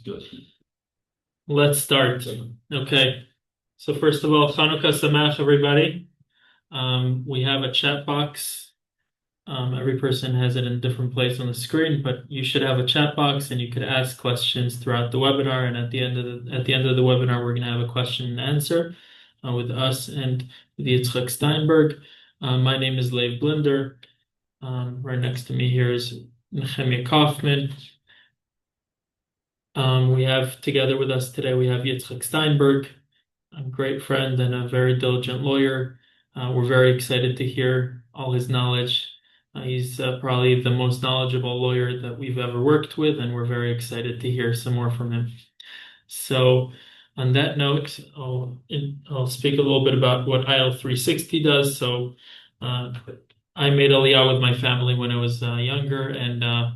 Good. Let's start. Okay. So first of all, Hanukkah Sameach, everybody. We have a chat box. Every person has it in a different place on the screen, but you should have a chat box, and you could ask questions throughout the webinar. And at the end of the webinar, we're going to have a question and answer with us and with Yitzchak Steinberg. My name is Lev Blinder. Right next to me here is Nehemiah Kaufman. We have together with us today, we have Yitzchak Steinberg, a great friend and a very diligent lawyer. We're very excited to hear all his knowledge. He's probably the most knowledgeable lawyer that we've ever worked with, and we're very excited to hear some more from him. So, on that note, I'll speak a little bit about what IL360 does. So, I made Aliyah with my family when I was younger, and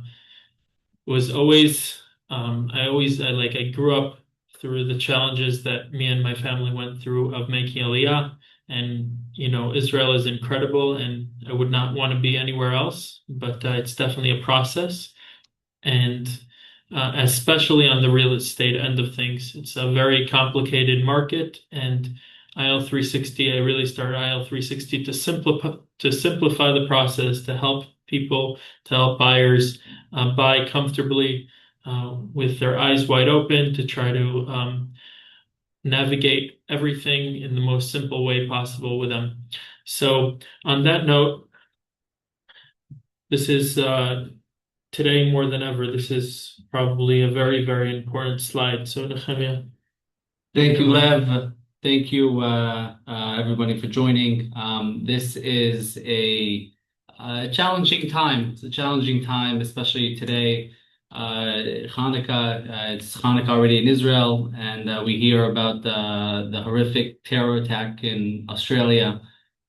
was always I grew up through the challenges that me and my family went through of making Aliyah. And Israel is incredible, and I would not want to be anywhere else, but it's definitely a process. And especially on the real estate end of things, it's a very complicated market. And IL360, I really started IL360 to simplify the process, to help people, to help buyers buy comfortably with their eyes wide open, to try to navigate everything in the most simple way possible with them. So, on that note, this is today more than ever. This is probably a very, very important slide. So, Nehemiah, Thank you, Nehemiah. Lev. Thank you, everybody, for joining. This is a challenging time. It's a challenging time, especially today. Hanukkah, it's Hanukkah already in Israel, and we hear about the horrific terror attack in Australia,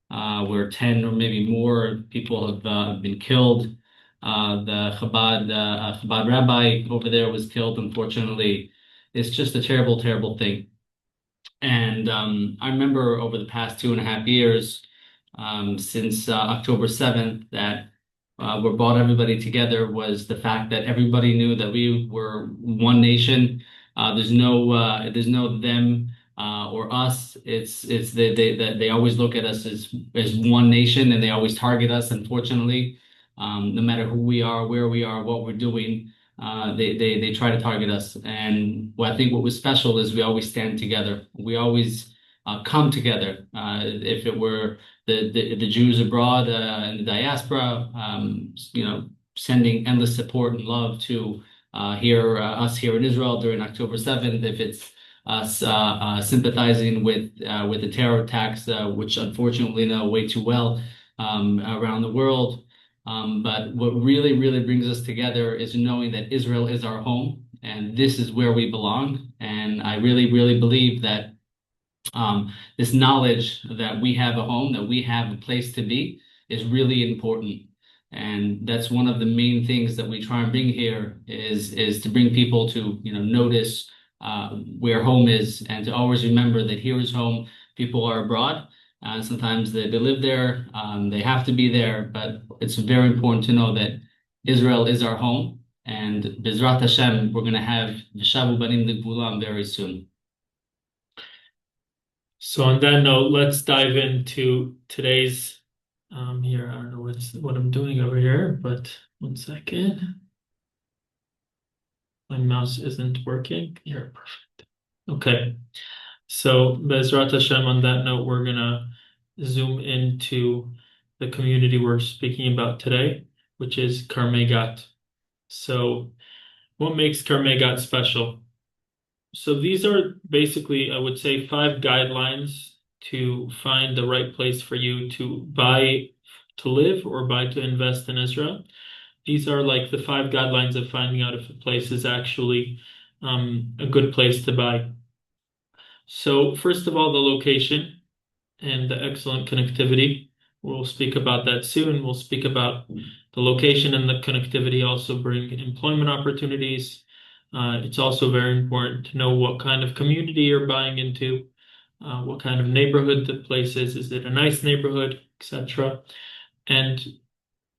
where 10 or maybe more people have been killed. The Chabad rabbi over there was killed, unfortunately. It's just a terrible, terrible thing. And I remember over the past 2.5 years, since October 7th, that what brought everybody together was the fact that everybody knew that we were one nation. There's no them or us. It's they always look at us as one nation, and they always target us. Unfortunately, no matter who we are, where we are, what we're doing. They try to target us. And I think what was special is we always stand together. We always come together. If it were the Jews abroad in the diaspora, sending endless support and love to us here in Israel during October 7th. If it's us sympathizing with the terror attacks, which unfortunately know way too well around the world. But what really, really brings us together is knowing that Israel is our home and this is where we belong. And I really, really believe that this knowledge that we have a home, that we have a place to be, is really important. And that's one of the main things that we try and bring here is to bring people to notice where home is, and to always remember that here is home. People are abroad. Sometimes they live there, they have to be there, but it's very important to know that Israel is our home. And Bezrat Hashem, we're going to have Vishavu Banim Ligvulam very soon. So, on that note, let's dive into today's here. I don't know what I'm doing over here, but one second. My mouse isn't working. Here, perfect. Okay. So, Bezrat Hashem, on that note, we're gonna zoom into the community we're speaking about today, which is Carmei Gat. So, what makes Carmei Gat special? So these are basically, I would say, 5 guidelines to find the right place for you to buy to live or buy to invest in Israel. These are like the 5 guidelines of finding out if a place is actually a good place to buy. So first of all, the location and the excellent connectivity. We'll speak about that soon. We'll speak about the location and the connectivity also bring employment opportunities. It's also very important to know what kind of community you're buying into, what kind of neighborhood the place is. Is it a nice neighborhood, etc.? And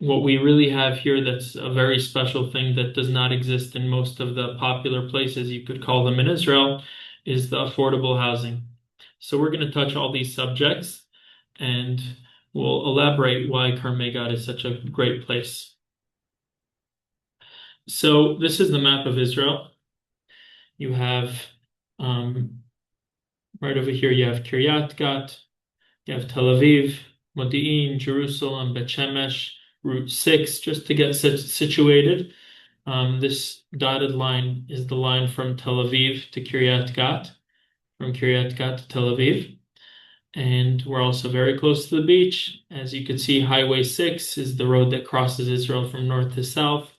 what we really have here that's a very special thing that does not exist in most of the popular places, you could call them in Israel, is the affordable housing. So we're going to touch all these subjects and we'll elaborate why Carmei Gat is such a great place. So this is the map of Israel. You have right over here, you have Kiryat Gat, you have Tel Aviv, Modi'in, Jerusalem, Bet Shemesh, Route 6, just to get situated. This dotted line is the line from Tel Aviv to Kiryat Gat, from Kiryat Gat to Tel Aviv. And we're also very close to the beach. As you can see, Highway 6 is the road that crosses Israel from north to south.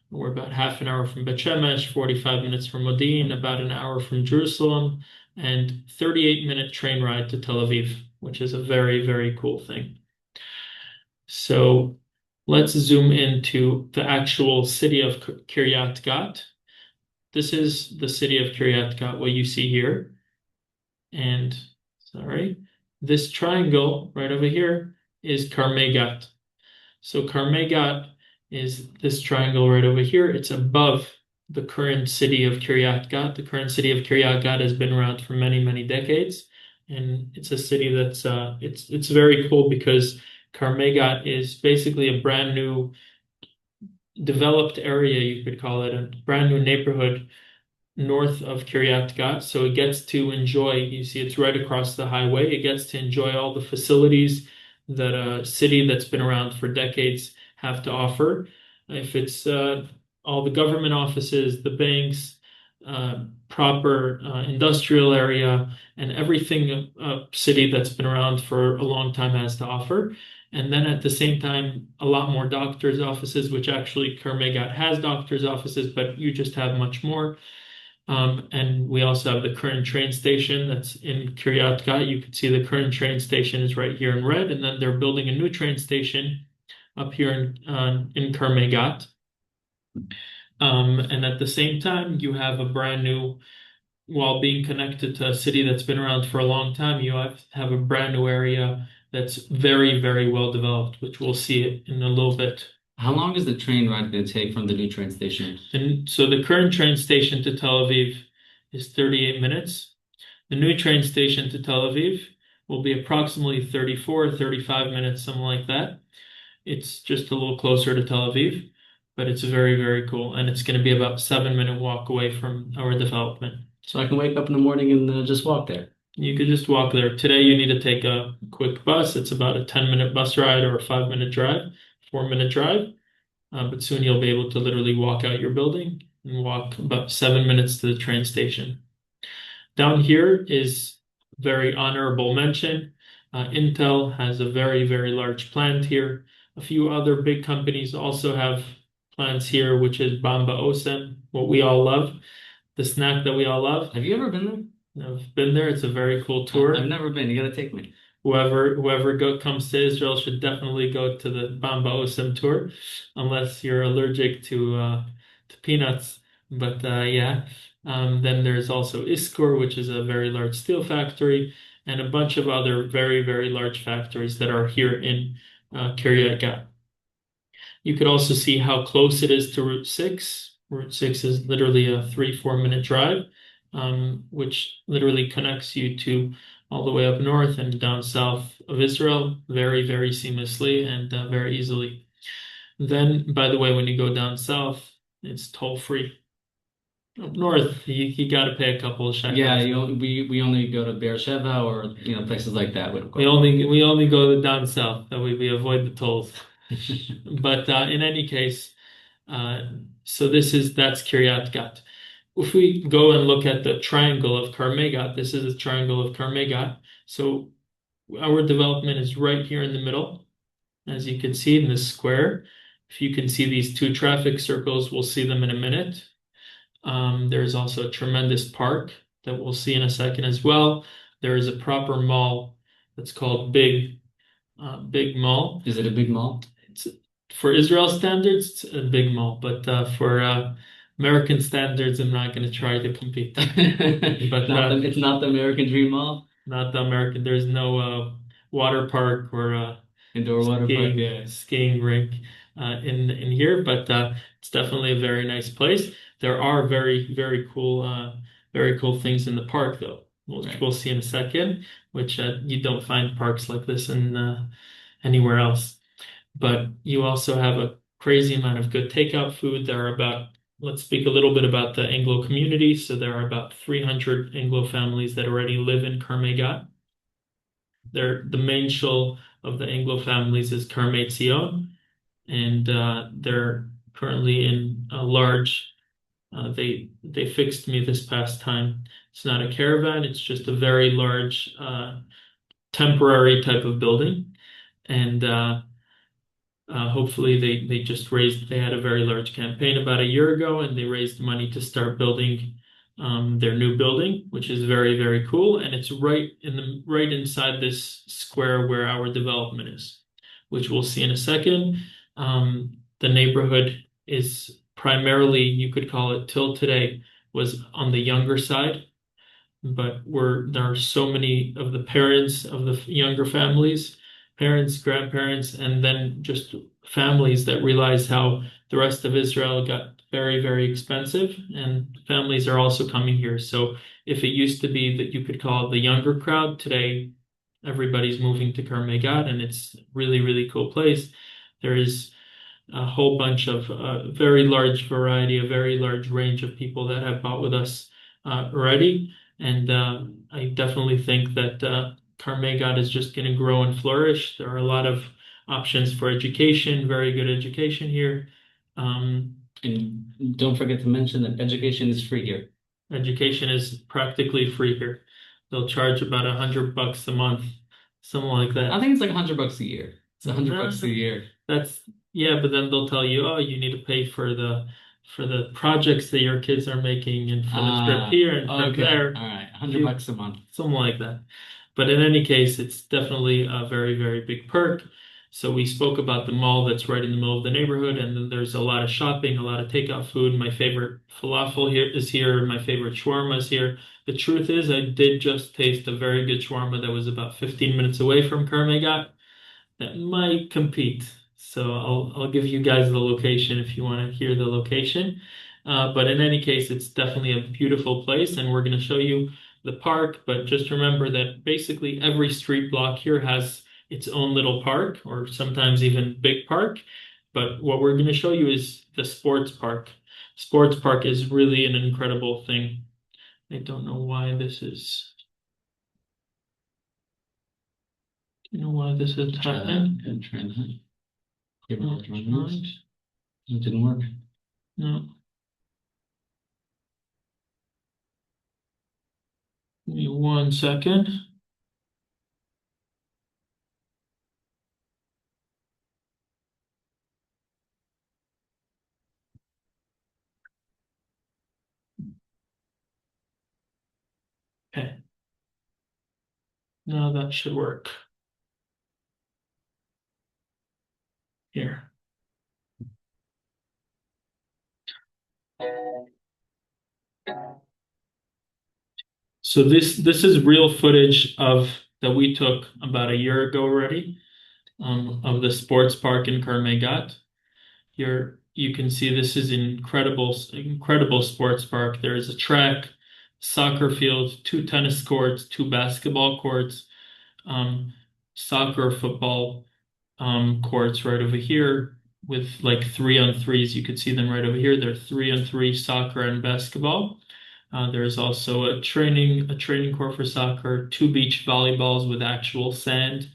We're about half an hour from Bet Shemesh, 45 minutes from Modi'in, about an hour from Jerusalem, and 38-minute train ride to Tel Aviv, which is a very, very cool thing. So let's zoom into the actual city of Kiryat Gat. This is the city of Kiryat Gat, what you see here. And, sorry, this triangle right over here is Carmei Gat. So Carmei Gat is this triangle right over here. It's above the current city of Kiryat Gat. The current city of Kiryat Gat has been around for many, many decades. And it's a city that's it's very cool because Carmei Gat is basically a brand new developed area, you could call it, a brand new neighborhood north of Kiryat Gat. So it gets to enjoy, you see it's right across the highway. It gets to enjoy all the facilities that a city that's been around for decades have to offer. If it's all the government offices, the banks, proper industrial area, and everything a city that's been around for a long time has to offer. And then at the same time, a lot more doctors' offices, which actually Carmei Gat has doctors' offices, but you just have much more. And we also have the current train station that's in Kiryat Gat. You can see the current train station is right here in red, and then they're building a new train station up here in Carmei Gat. And at the same time, you have a brand new, while being connected to a city that's been around for a long time, you have a brand new area that's very, very well developed, which we'll see in a little bit. How long is the train ride going to take from the new train station? And so the current train station to Tel Aviv is 38 minutes. The new train station to Tel Aviv will be approximately 34, 35 minutes, something like that. It's just a little closer to Tel Aviv, but it's very, very cool. And it's going to be about 7-minute walk away from our development. So I can wake up in the morning and just walk there. You could just walk there. Today you need to take a quick bus. It's about a 10-minute bus ride or a 5-minute drive, 4-minute drive. But soon you'll be able to literally walk out your building and walk about 7 minutes to the train station. Down here is very honorable mention. Intel has a very, very large plant here. A few other big companies also have plants here, which is Bamba Osem, what we all love, the snack that we all love. Have you ever been there? I've been there. It's a very cool tour. I've never been. You got to take me. Whoever comes to Israel should definitely go to the Bamba Osem tour, unless you're allergic to peanuts. But yeah, then there's also Iskor, which is a very large steel factory, and a bunch of other very, very large factories that are here in Kiryat Gat. You could also see how close it is to Route 6. Route 6 is literally a 3-4 minute drive, which literally connects you to all the way up north and down south of Israel very, very seamlessly and very easily. Then, by the way, when you go down south, it's toll free. Up north, you got to pay a couple of shekels. Yeah, we only go to Beersheba or places like that. We only go down south. That way we avoid the tolls. But in any case, so that's Kiryat Gat. If we go and look at the triangle of Carmei Gat, this is the triangle of Carmei Gat. So our development is right here in the middle, as you can see in this square. If you can see these two traffic circles, we'll see them in a minute. There's also a tremendous park that we'll see in a second as well. There is a proper mall that's called Big Mall. Is it a big mall? For Israel standards, it's a big mall, but for American standards, I'm not going to try to compete. But it's not the American Dream Mall? Not the American. There's no water park or indoor water park, yeah. Skiing rink. in here, but it's definitely a very nice place. There are very cool things in the park, though, which Right. we'll see in a second, which you don't find parks like this in anywhere else. But you also have a crazy amount of good takeout food. Let's speak a little bit about the Anglo community. So there are about 300 Anglo families that already live in Carmei Gat. The main shul of the Anglo families is Carmei Gat, and they're currently in a large. They fixed me this past time. It's not a caravan; it's just a very large temporary type of building, and hopefully they had a very large campaign about a year ago, and they raised money to start building their new building, which is very, very cool. And it's right inside this square where our development is, which we'll see in a second. The neighborhood is primarily, you could call it till today, was on the younger side, but there are so many of the parents of the younger families, parents, grandparents, and then just families that realize how the rest of Israel got very, very expensive, and families are also coming here. So if it used to be that you could call it the younger crowd, today everybody's moving to Carmei Gat, and it's really, really cool place. There is a whole bunch of very large variety, a very large range of people that have bought with us already. And I definitely think that Carmei Gat is just going to grow and flourish. There are a lot of options for education, very good education here. And don't forget to mention that education is free here. Education is practically free here. They'll charge about $100 a month, something like that. I think it's like $100 a year. It's $100 a year. That's Yeah, but then they'll tell you, oh, you need to pay for the projects that your kids are making and for the trip here and trip Okay. there. All right. $100 a month. Something like that. But in any case, it's definitely a very, very big perk. So we spoke about the mall that's right in the middle of the neighborhood, and then there's a lot of shopping, a lot of takeout food. My favorite falafel here is here. My favorite shawarma is here. The truth is, I did just taste a very good shawarma that was about 15 minutes away from Carmei Gat that might compete. So I'll give you guys the location if you want to hear the location. But in any case, it's definitely a beautiful place, and we're going to show you the park. But just remember that basically every street block here has its own little park, or sometimes even big park. But what we're going to show you is the sports park. Sports park is really an incredible thing. I don't know why this is. Do you know why this is happening? Try that. Give it No, a try. It didn't work. no. Give me 1 second. Okay, now that should work. Here. So this is real footage that we took about a year ago already, of the sports park in Carmei Gat. Here you can see this is incredible sports park. There is a track, soccer field, two tennis courts, two basketball courts, um, soccer, football courts right over here with like 3-on-3s. You could see them right over here. They're 3-on-3 soccer and basketball. There's also a training court for soccer, two beach volleyballs with actual sand,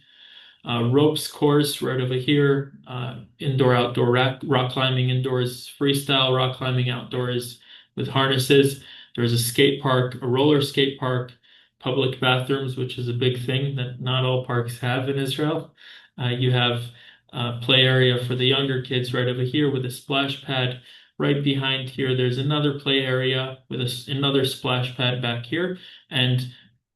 ropes course right over here, indoor outdoor rock climbing indoors, freestyle rock climbing outdoors with harnesses. There's a skate park, a roller skate park, public bathrooms, which is a big thing that not all parks have in Israel. You have a play area for the younger kids right over here with a splash pad. Right behind here, there's another play area with another splash pad back here. And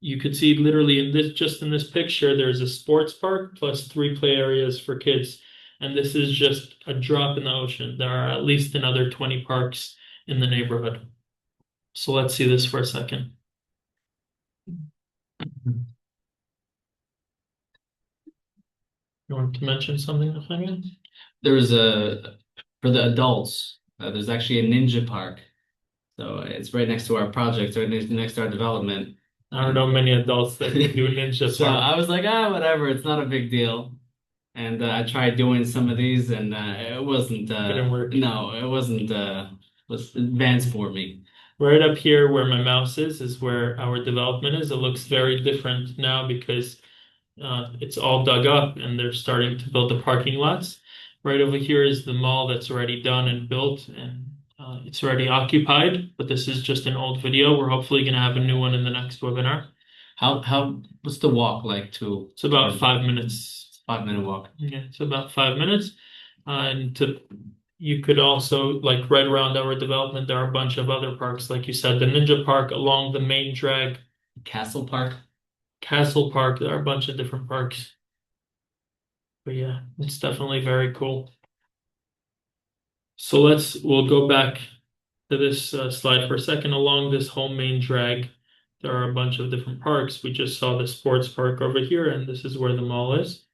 you could see literally in this picture, there's a sports park plus three play areas for kids. And this is just a drop in the ocean. There are at least another 20 parks in the neighborhood. So let's see this for a second. You want to mention something, Nathaniel? there was a for the adults. There's actually a ninja park, so it's right next to our project, right next to our development. I don't know many adults that can do Ninja So Park. I was like, ah, whatever, it's not a big deal. And I tried doing some of these, and it wasn't. Didn't work. No, it wasn't. Was advanced for me. Right up here where my mouse is where our development is. It looks very different now because it's all dug up and they're starting to build the parking lots. Right over here is the mall that's already done and built and it's already occupied, but this is just an old video. We're hopefully going to have a new one in the next webinar. What's the walk like to? It's about 5 minutes. 5 minute walk. Yeah, it's about 5 minutes. And you could also, like right around our development, there are a bunch of other parks, like you said, the Ninja Park along the main drag, Castle Park. Castle Park. There are a bunch of different parks. But yeah, it's definitely very cool. So we'll go back to this slide for a second. Along this whole main drag, there are a bunch of different parks. We just saw the sports park over here, and this is where the mall is.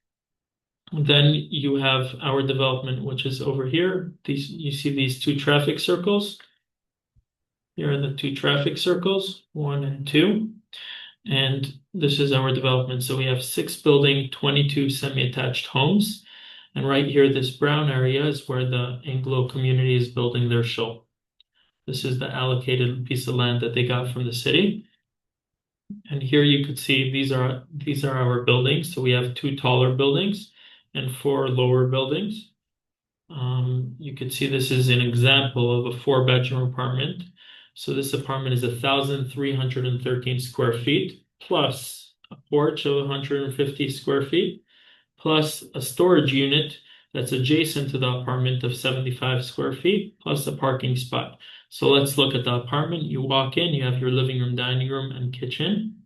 Then you have our development, which is over here. You see these two traffic circles. Here are the two traffic circles, 1 and 2. And this is our development. So we have 6 building, 22 semi-attached homes. And right here, this brown area is where the Anglo community is building their shul. This is the allocated piece of land that they got from the city. And here you could see these are our buildings. So we have 2 taller buildings and 4 lower buildings. You could see this is an example of a 4 bedroom apartment. So this apartment is 1,313 square feet, plus a porch of 150 square feet, plus a storage unit that's adjacent to the apartment of 75 square feet, plus a parking spot. So let's look at the apartment. You walk in, you have your living room, dining room, and kitchen.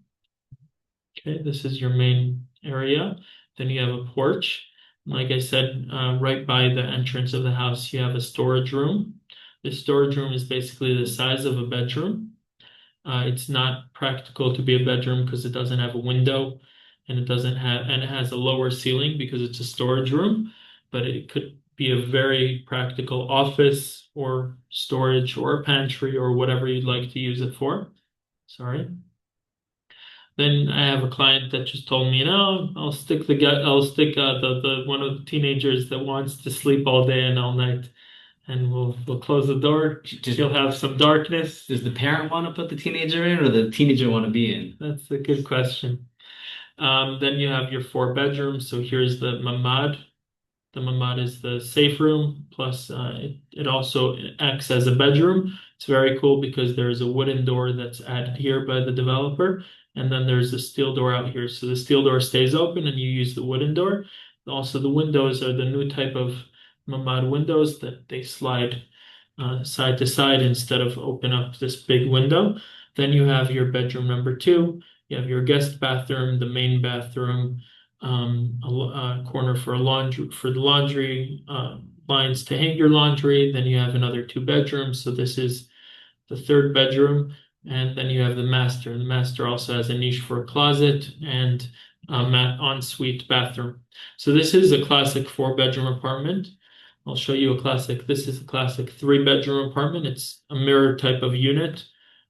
Okay, this is your main area. Then you have a porch. Like I said, right by the entrance of the house, you have a storage room. The storage room is basically the size of a bedroom. It's not practical to be a bedroom because it doesn't have a window and it has a lower ceiling because it's a storage room, but it could be a very practical office or storage or a pantry or whatever you'd like to use it for. Sorry. Then I have a client that just told me, no, I'll stick the one of the teenagers that wants to sleep all day and all night, and we'll close the door. She'll have some darkness. Does the parent want to put the teenager in, or the teenager want to be in? That's a good question. Then you have your 4 bedrooms. So here's the mamad. The mamad is the safe room, plus it also acts as a bedroom. It's very cool because there's a wooden door that's added here by the developer, and then there's a steel door out here. So the steel door stays open and you use the wooden door. Also, the windows are the new type of mamad windows that they slide side to side instead of open up this big window. Then you have your bedroom number 2. You have your guest bathroom, the main bathroom, a corner for the laundry, lines to hang your laundry. Then you have another 2 bedrooms. So this is the 3rd bedroom. And then you have the master. The master also has a niche for a closet and ensuite bathroom. So this is a classic 4 bedroom apartment. I'll show you a classic. This is a classic 3 bedroom apartment. It's a mirror type of unit.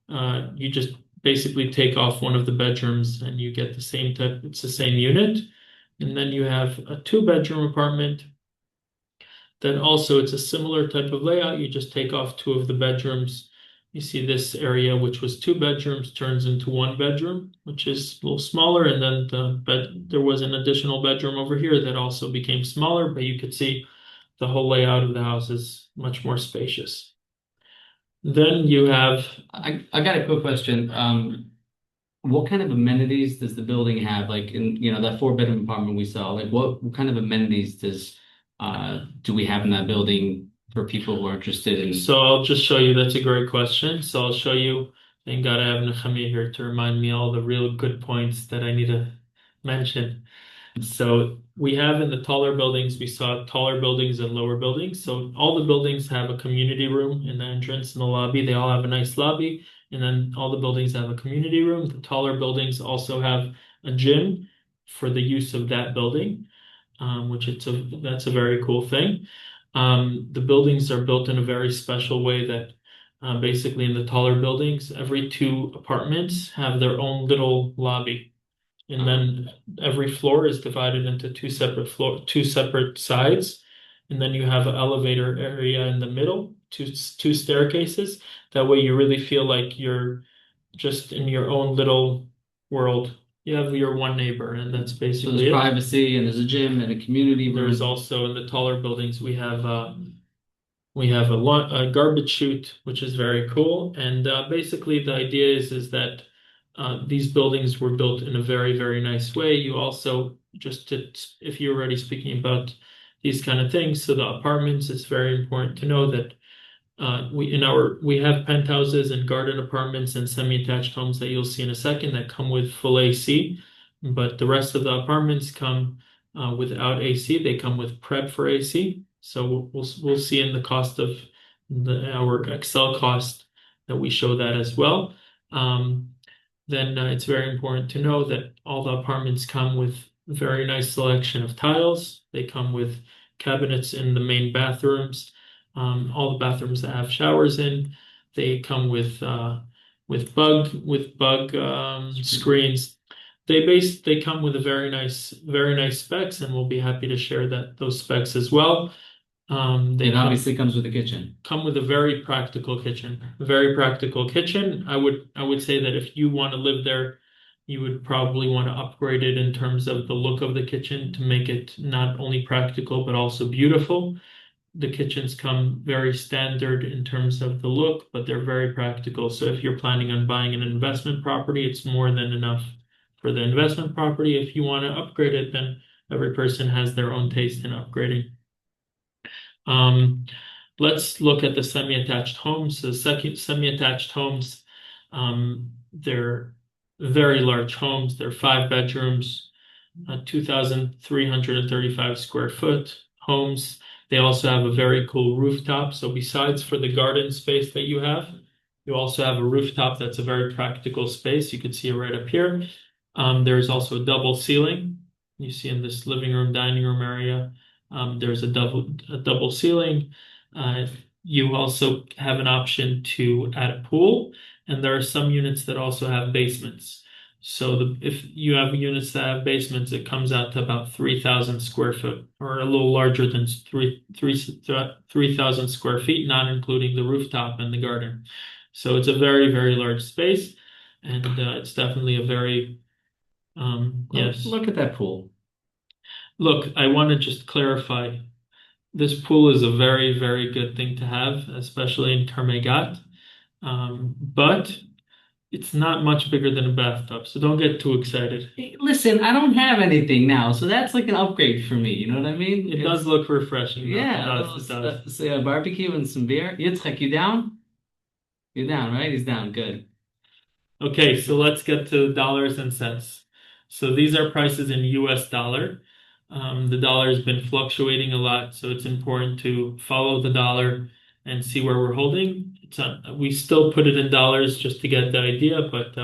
You just basically take off one of the bedrooms and you get the same type. It's the same unit. And then you have a 2 bedroom apartment. Then also it's a similar type of layout. You just take off 2 of the bedrooms. You see this area, which was 2 bedrooms, turns into 1 bedroom, which is a little smaller. And then there was an additional bedroom over here that also became smaller, but you could see the whole layout of the house is much more spacious. Then you have. I got a quick question. What kind of amenities does the building have? Like in, that 4 bedroom apartment we saw, like what kind of amenities do we have in that building for people who are interested in? So I'll just show you. That's a great question. So I'll show you. Thank God I have Nechemia here to remind me all the real good points that I need to mention. So we have in the taller buildings, we saw taller buildings and lower buildings. So all the buildings have a community room in the entrance and the lobby. They all have a nice lobby. And then all the buildings have a community room. The taller buildings also have a gym for the use of that building. which that's a very cool thing. The buildings are built in a very special way that basically in the taller buildings, every two apartments have their own little lobby. And then every floor is divided into two separate sides. And then you have an elevator area in the middle, two staircases. That way you really feel like you're just in your own little world. You have your one neighbor, and that's So there's basically it. privacy and there's a gym and a community There's room. also in the taller buildings, we have a garbage chute, which is very cool. And basically, the idea is that these buildings were built in a very, very nice way. You also, if you're already speaking about these kind of things, so the apartments, it's very important to know that we have penthouses and garden apartments and semi-attached homes that you'll see in a second that come with full AC, but the rest of the apartments come without AC. They come with prep for AC. So we'll see in the cost of our Excel cost that we show that as well. Um, then it's very important to know that all the apartments come with a very nice selection of tiles. They come with cabinets in the main bathrooms. All the bathrooms that have showers in, they come with bug screens. They come with a very nice specs, and we'll be happy to share those specs as well. They It obviously comes with a kitchen. come with a very practical kitchen. A very practical kitchen. I would say that if you want to live there, you would probably want to upgrade it in terms of the look of the kitchen to make it not only practical but also beautiful. The kitchens come very standard in terms of the look, but they're very practical. So if you're planning on buying an investment property, it's more than enough for the investment property. If you want to upgrade it, then every person has their own taste in upgrading. Um, let's look at the semi-attached homes. The second semi-attached homes, they're very large homes. They're 5 bedrooms, 2,335 square foot homes. They also have a very cool rooftop. So besides for the garden space that you have, you also have a rooftop that's a very practical space. You can see it right up here. There's also a double ceiling. You see in this living room, dining room area. There's a double ceiling. Uh, you also have an option to add a pool, and there are some units that also have basements. So if you have units that have basements, it comes out to about 3,000 square foot, or a little larger than 3,000 square feet, not including the rooftop and the garden. So it's a very, very large space, and it's definitely a very yes. Look at that pool. Look, I want to just clarify. This pool is a very, very good thing to have, especially in Carmei Gat. But it's not much bigger than a bathtub, so don't get too excited. Hey, listen, I don't have anything now, so that's like an upgrade for me. You know what I mean? It does look refreshing, though. Yeah, It does. It does. say a barbecue and some beer. Yitzchak, you down? You're down, right? He's down. Good. Okay, so let's get to dollars and cents. So these are prices in US dollar. The dollar has been fluctuating a lot, so it's important to follow the dollar and see where we're holding. We still put it in dollars just to get the idea, but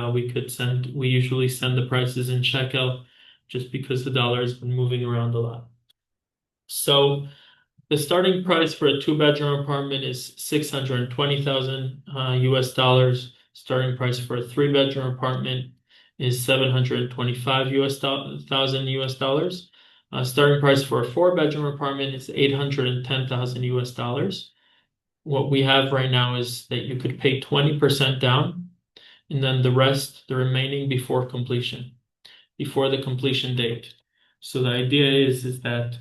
we usually send the prices in shekel just because the dollar has been moving around a lot. So the starting price for a two-bedroom apartment is 620,000 US dollars. Starting price for a three-bedroom apartment is 725 thousand US dollars. Starting price for a four-bedroom apartment is 810,000 US dollars. What we have right now is that you could pay 20% down, and then the remaining before completion, before the completion date. So the idea is that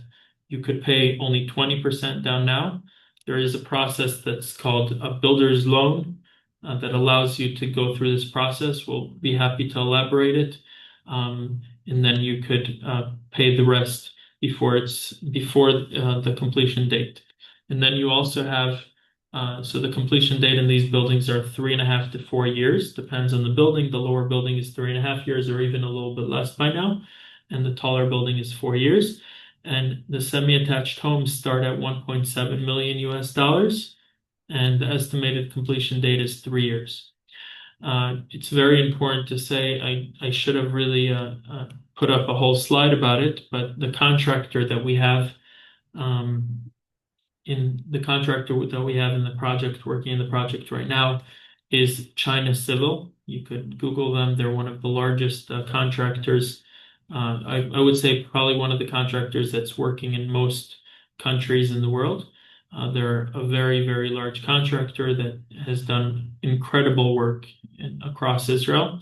you could pay only 20% down now. There is a process that's called a builder's loan that allows you to go through this process. We'll be happy to elaborate it. And then you could pay the rest before the completion date. And then you also have so the completion date in these buildings are 3.5 to 4 years, depends on the building. The lower building is 3.5 years or even a little bit less by now. And the taller building is 4 years. And the semi-attached homes start at 1.7 million US dollars. And the estimated completion date is 3 years. It's very important to say, I should have really put up a whole slide about it, but the contractor that we have um, in the contractor that we have in the project, working in the project right now, is China Civil. You could Google them. They're one of the largest contractors. I would say probably one of the contractors that's working in most countries in the world. They're a very, very large contractor that has done incredible work across Israel.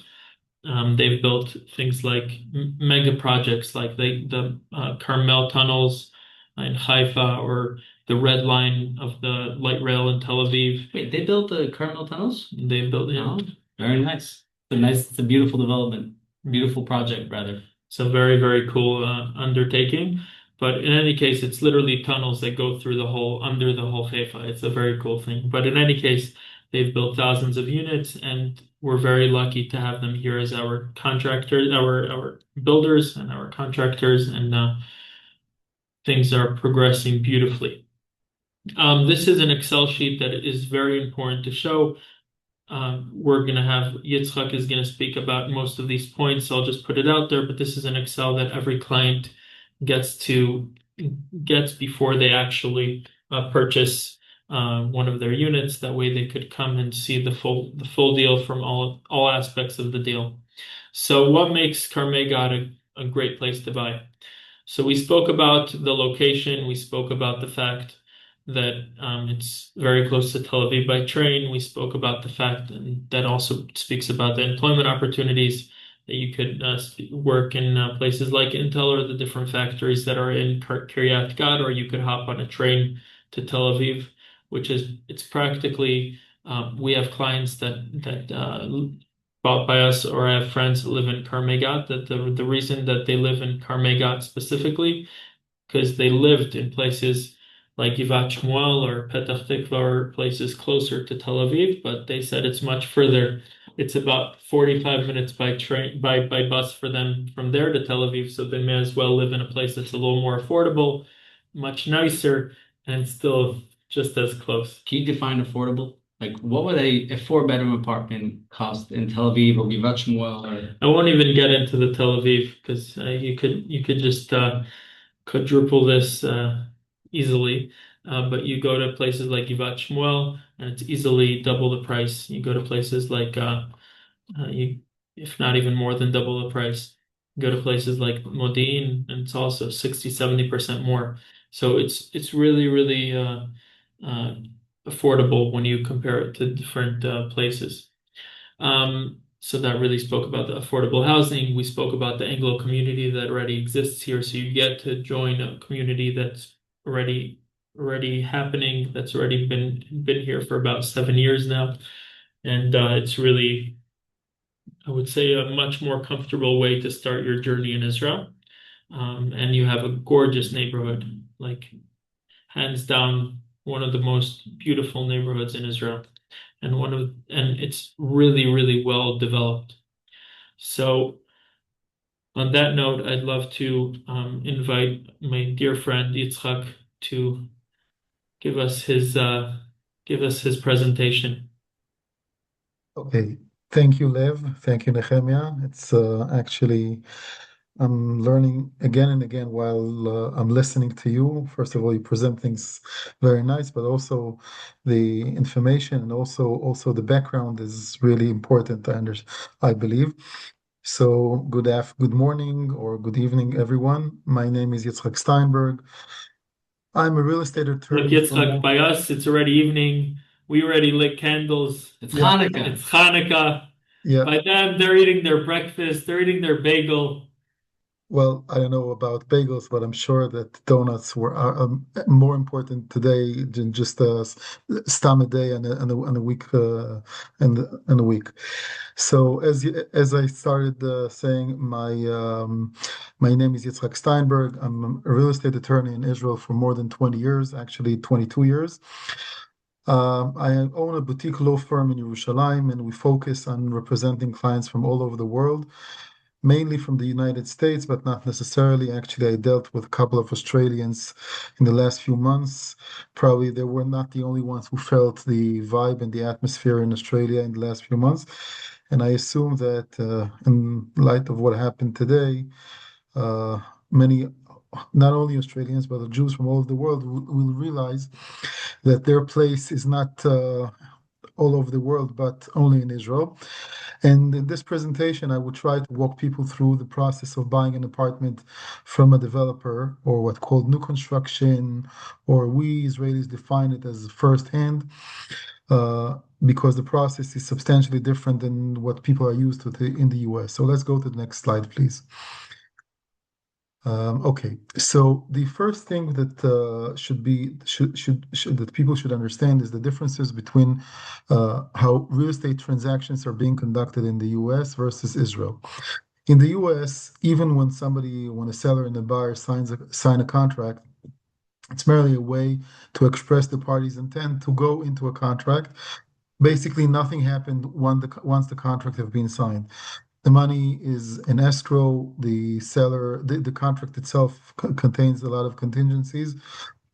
They've built things like mega projects like the Carmel tunnels in Haifa or the Red Line of the light rail in Tel Aviv. Wait, they built the Carmel tunnels? They built it. Oh, very nice. It's a beautiful development, beautiful project rather. It's a very, very cool undertaking. But in any case, it's literally tunnels that go through under the whole Haifa. It's a very cool thing. But in any case, they've built thousands of units, and we're very lucky to have them here as our contractors, our builders and our contractors, and things are progressing beautifully. This is an Excel sheet that is very important to show. We're going to have Yitzchak is going to speak about most of these points. So I'll just put it out there, but this is an Excel that every client gets before they actually purchase one of their units. That way they could come and see the full deal from all aspects of the deal. So what makes Carmei Gat a great place to buy? So we spoke about the location. We spoke about the fact that it's very close to Tel Aviv by train. We spoke about the fact that also speaks about the employment opportunities that you could work in places like Intel or the different factories that are in Kiryat Gat, or you could hop on a train to Tel Aviv, it's practically we have clients that bought by us, or I have friends that live in Carmei Gat, that the reason that they live in Carmei Gat specifically, because they lived in places like Givat Shmuel or Petach Tikva or places closer to Tel Aviv, but they said it's much further. It's about 45 minutes by bus for them from there to Tel Aviv, so they may as well live in a place that's a little more affordable, much nicer, and still just as close. Can you define affordable? Like, what would a four-bedroom apartment cost in Tel Aviv or Givat Shmuel? Or... I won't even get into the Tel Aviv because you could just quadruple this easily. But you go to places like Givat Shmuel, and it's easily double the price. You go to places like if not even more than double the price. You go to places like Modi'in, and it's also 60-70% more. So it's really, really uh, affordable when you compare it to different places. So that really spoke about the affordable housing. We spoke about the Anglo community that already exists here. So you get to join a community that's already happening, that's already been here for about 7 years now. And it's really, I would say, a much more comfortable way to start your journey in Israel. And you have a gorgeous neighborhood, like hands down, one of the most beautiful neighborhoods in Israel, and it's really, really well developed. So on that note, I'd love to invite my dear friend Yitzchak to give us his presentation. Okay. Thank you, Lev. Thank you, Nehemia. It's actually, I'm learning again and again while I'm listening to you. First of all, you present things very nice, but also the information and also the background is really important, I believe. So good morning or good evening, everyone. My name is Yitzchak Steinberg. I'm a real estate Look, attorney Yitzchak, by us, it's already evening. We already lit candles. It's Hanukkah. It's Hanukkah. Yeah. By them, they're eating their breakfast. They're eating their bagel. Well, I don't know about bagels, but I'm sure that donuts are more important today than just a stam a day and a week and a week. So as I started saying, my name is Yitzchak Steinberg. I'm a real estate attorney in Israel for more than 20 years, actually 22 years. I own a boutique law firm in Yerushalayim, and we focus on representing clients from all over the world. mainly from the United States, but not necessarily. Actually, I dealt with a couple of Australians in the last few months. Probably they were not the only ones who felt the vibe and the atmosphere in Australia in the last few months. And I assume that in light of what happened today, uh, many, not only Australians, but Jews from all over the world will realize that their place is not all over the world, but only in Israel. And in this presentation, I will try to walk people through the process of buying an apartment from a developer, or what's called new construction, or we Israelis define it as first hand, because the process is substantially different than what people are used to in the US. So let's go to the next slide, please. Okay, so the first thing that that people should understand is the differences between how real estate transactions are being conducted in the U.S. versus Israel. In the U.S., even when a seller and a buyer sign a contract, it's merely a way to express the parties' intent to go into a contract. Basically, nothing happened once the contract have been signed. The money is in escrow. The contract itself contains a lot of contingencies.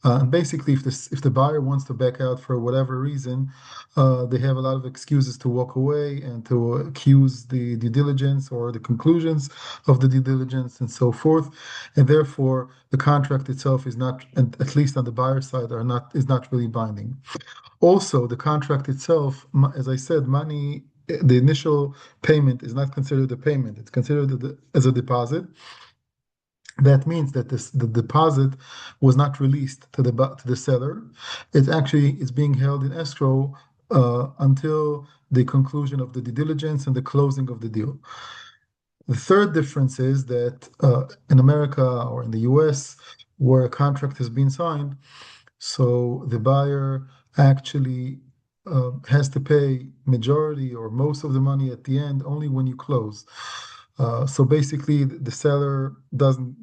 And basically, if the buyer wants to back out for whatever reason, they have a lot of excuses to walk away and to accuse the due diligence or the conclusions of the due diligence and so forth. And therefore, the contract itself is not, and at least on the buyer side, is not really binding. Also, the contract itself, as I said, the initial payment is not considered a payment. It's considered as a deposit. That means that the deposit was not released to the seller. It actually is being held in escrow until the conclusion of the due diligence and the closing of the deal. The third difference is that in America or in the US, where a contract has been signed, so the buyer actually has to pay majority or most of the money at the end only when you close. So basically, the seller doesn't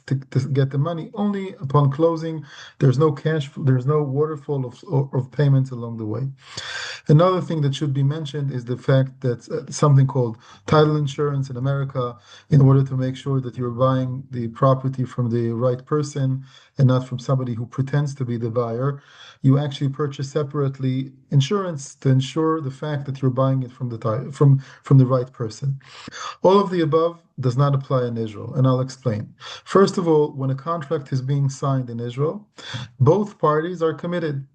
to get the money only upon closing. There's no there's no waterfall of payments along the way. Another thing that should be mentioned is the fact that something called title insurance in America, in order to make sure that you're buying the property from the right person and not from somebody who pretends to be the buyer, you actually purchase separately insurance to ensure the fact that you're buying it from the right person. All of the above does not apply in Israel, and I'll explain. First of all, when a contract is being signed in Israel, both parties are committed.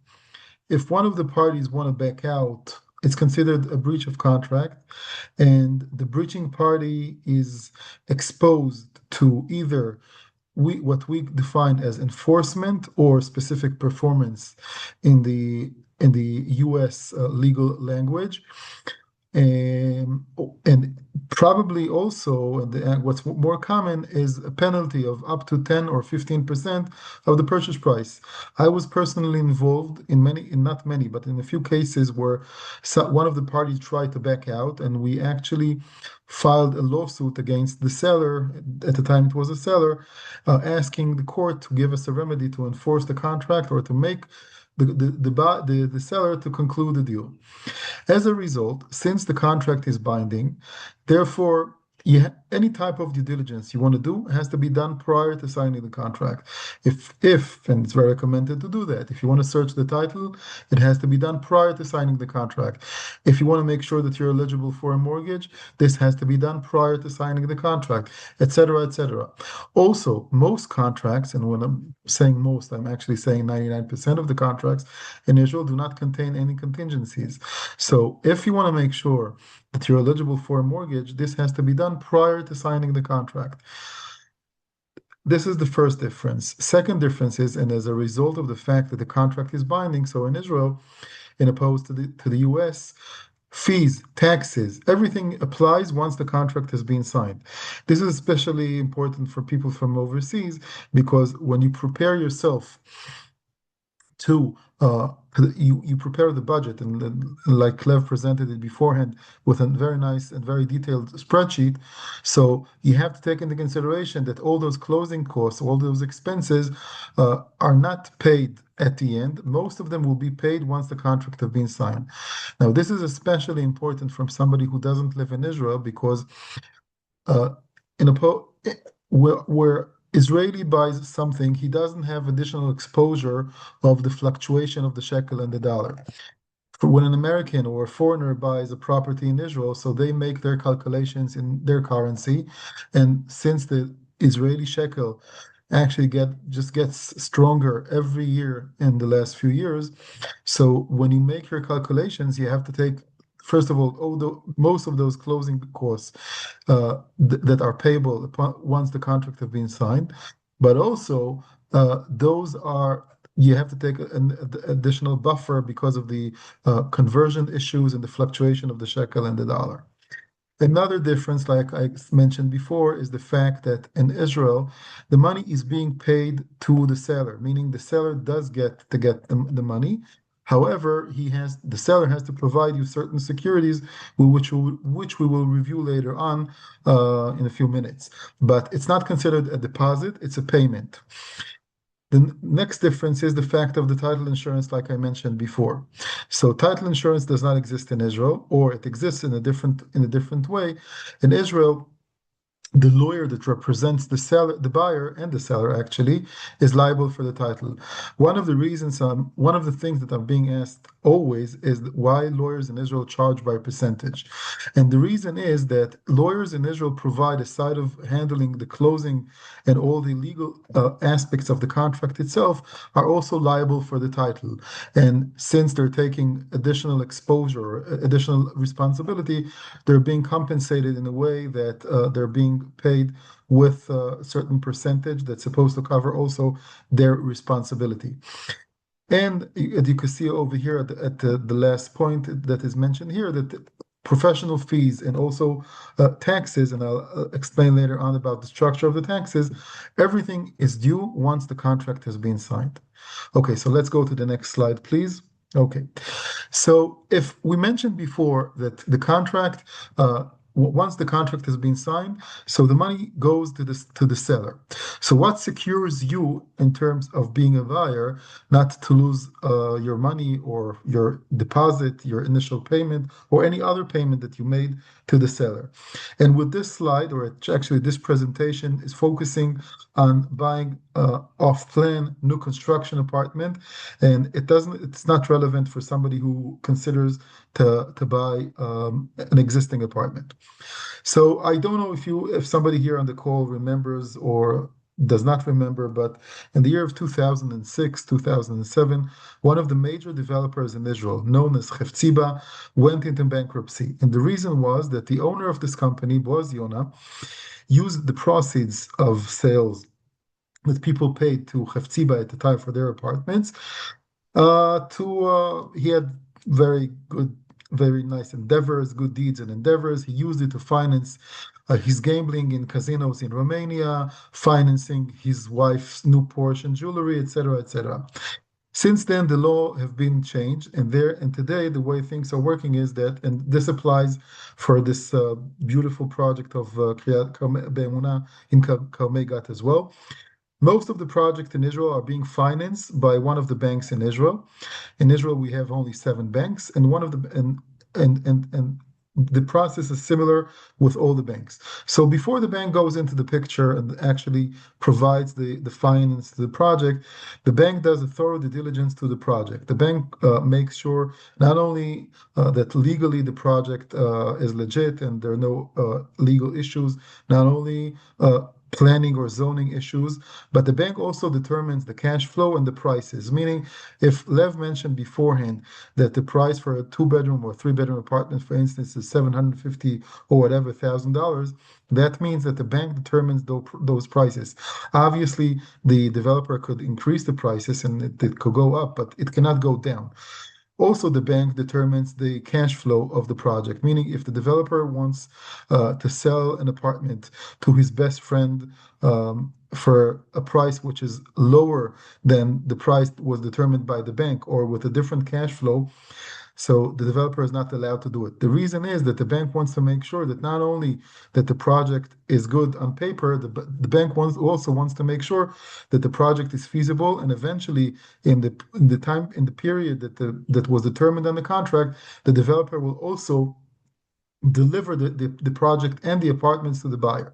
If one of the parties want to back out, it's considered a breach of contract, and the breaching party is exposed to either what we define as enforcement or specific performance in the U.S. Legal language. And probably also, what's more common is a penalty of up to 10 or 15% of the purchase price. I was personally involved in not many, but in a few cases where one of the parties tried to back out, and we actually filed a lawsuit against the seller. At the time, it was a seller, asking the court to give us a remedy to enforce the contract or to make the seller to conclude the deal. As a result, since the contract is binding, therefore, any type of due diligence you want to do has to be done prior to signing the contract. And it's very recommended to do that. If you want to search the title, it has to be done prior to signing the contract. If you want to make sure that you're eligible for a mortgage, this has to be done prior to signing the contract, etc., etc. Also, most contracts, and when I'm saying most, I'm actually saying 99% of the contracts in Israel do not contain any contingencies. So if you want to make sure that you're eligible for a mortgage, this has to be done prior to signing the contract. This is the first difference. Second difference is, and as a result of the fact that the contract is binding, so in Israel, in opposed to the US, fees, taxes, everything applies once the contract has been signed. This is especially important for people from overseas because when you prepare yourself to you prepare the budget, and like Lev presented it beforehand with a very nice and very detailed spreadsheet. So you have to take into consideration that all those closing costs, all those expenses are not paid at the end. Most of them will be paid once the contract have been signed. Now, this is especially important from somebody who doesn't live in Israel because in a po where Israeli buys something, he doesn't have additional exposure of the fluctuation of the shekel and the dollar. When an American or a foreigner buys a property in Israel, so they make their calculations in their currency, and since the Israeli shekel actually just gets stronger every year in the last few years, so when you make your calculations, you have to take, first of all most of those closing costs that are payable once the contract have been signed, but also those are you have to take an additional buffer because of the conversion issues and the fluctuation of the shekel and the dollar. Another difference, like I mentioned before, is the fact that in Israel, the money is being paid to the seller, meaning the seller does get the money. However, the seller has to provide you certain securities, which we will review later on in a few minutes. But it's not considered a deposit; it's a payment. The next difference is the fact of the title insurance, like I mentioned before. So title insurance does not exist in Israel, or it exists in a different way. In Israel, the lawyer that represents the buyer and the seller actually, is liable for the title. One of the things that I'm being asked always is why lawyers in Israel charge by percentage. And the reason is that lawyers in Israel provide, a side of handling the closing and all the legal aspects of the contract itself, are also liable for the title. And since they're taking additional exposure, additional responsibility, they're being compensated in a way that they're being paid with a certain percentage that's supposed to cover also their responsibility. And as you can see over here at the last point that is mentioned here, that professional fees and also taxes, and I'll explain later on about the structure of the taxes, everything is due once the contract has been signed. Okay, so let's go to the next slide, please. Okay, so if we mentioned before that the contract, once the contract has been signed, so the money goes to the seller. So what secures you in terms of being a buyer, not to lose your money or your deposit, your initial payment, or any other payment that you made to the seller? And with this slide, or actually this presentation, is focusing on buying off-plan new construction apartment, and it's not relevant for somebody who considers to buy an existing apartment. So I don't know if somebody here on the call remembers or does not remember, but in the year of 2006, 2007, one of the major developers in Israel, known as Hefziba, went into bankruptcy. And the reason was that the owner of this company, Boaz Yona, used the proceeds of sales that people paid to Hefziba at the time for their apartments. He had very good, very nice endeavors, good deeds and endeavors. He used it to finance his gambling in casinos in Romania, financing his wife's new Porsche and jewelry, etc., etc. Since then, the law have been changed, and today the way things are working is that, and this applies for this beautiful project of Bemuna in Carmei Gat as well. Most of the projects in Israel are being financed by one of the banks in Israel. In Israel, we have only 7 banks, and the process is similar with all the banks. So before the bank goes into the picture and actually provides the finance to the project, the bank does a thorough due diligence to the project. The bank makes sure not only that legally the project is legit and there are no legal issues, not only planning or zoning issues, but the bank also determines the cash flow and the prices. Meaning, if Lev mentioned beforehand that the price for a 2-bedroom or 3-bedroom apartment, for instance, is 750 or whatever $1,000, that means that the bank determines those prices. Obviously, the developer could increase the prices and it could go up, but it cannot go down. Also, the bank determines the cash flow of the project, meaning if the developer wants to sell an apartment to his best friend for a price which is lower than the price was determined by the bank, or with a different cash flow, so the developer is not allowed to do it. The reason is that the bank wants to make sure that not only that the project is good on paper, the bank also wants to make sure that the project is feasible, and eventually in the period that was determined on the contract, the developer will also deliver the project and the apartments to the buyer.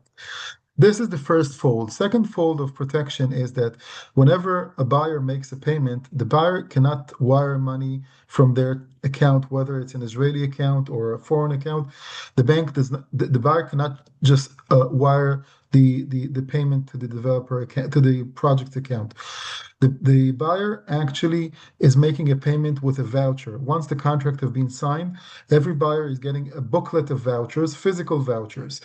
This is the first fold. Second fold of protection is that whenever a buyer makes a payment, the buyer cannot wire money from their account, whether it's an Israeli account or a foreign account. The bank does not, the buyer cannot just wire the payment to the developer account, to the project account. The buyer actually is making a payment with a voucher. Once the contract has been signed, every buyer is getting a booklet of vouchers, physical vouchers.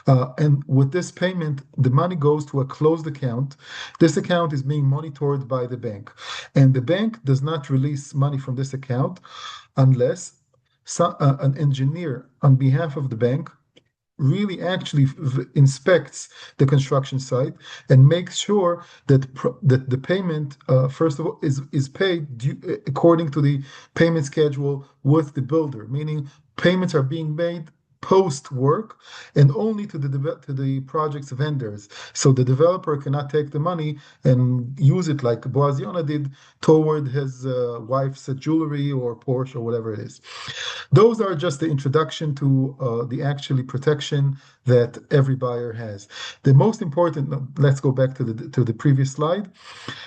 And with this payment, the money goes to a closed account. This account is being monitored by the bank. And the bank does not release money from this account unless an engineer on behalf of the bank really actually inspects the construction site and makes sure that the payment, first of all, is paid according to the payment schedule with the builder, meaning payments are being made post work and only to the project's vendors. So the developer cannot take the money and use it like Boaz Yonah did toward his wife's jewelry or Porsche or whatever it is. Those are just the introduction to the actually protection that every buyer has. The most important, let's go back to the previous slide.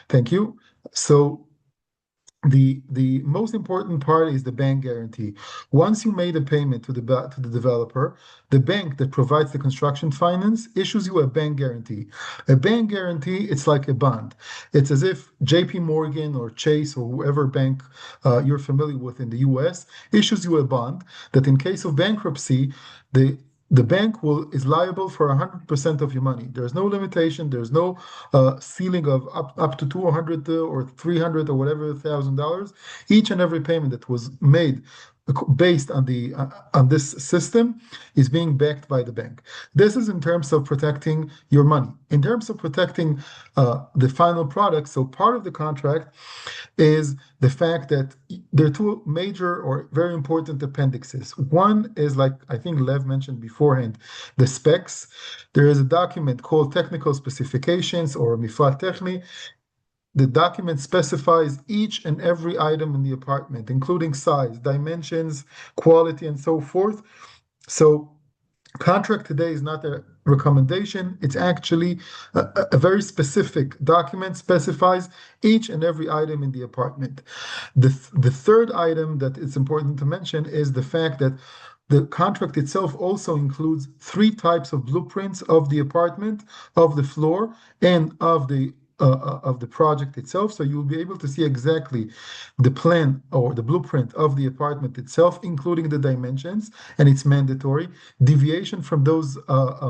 Thank you. So the most important part is the bank guarantee. Once you made a payment to the developer, the bank that provides the construction finance issues you a bank guarantee. A bank guarantee, it's like a bond. It's as if JP Morgan or Chase or whoever bank you're familiar with in the US issues you a bond that in case of bankruptcy, the bank is liable for 100% of your money. There's no limitation. There's no ceiling of up to 200 or 300 or whatever $1,000. Each and every payment that was made based on this system is being backed by the bank. This is in terms of protecting your money. In terms of protecting the final product, so part of the contract is the fact that there are two major or very important appendixes. One is, like I think Lev mentioned beforehand, the specs. There is a document called technical specifications or mifrat techni. The document specifies each and every item in the apartment, including size, dimensions, quality, and so forth. So contract today is not a recommendation. It's actually a very specific document, specifies each and every item in the apartment. The third item that it's important to mention is the fact that the contract itself also includes three types of blueprints of the apartment, of the floor, and of the project itself. So you'll be able to see exactly the plan or the blueprint of the apartment itself, including the dimensions, and it's mandatory. Deviation from those of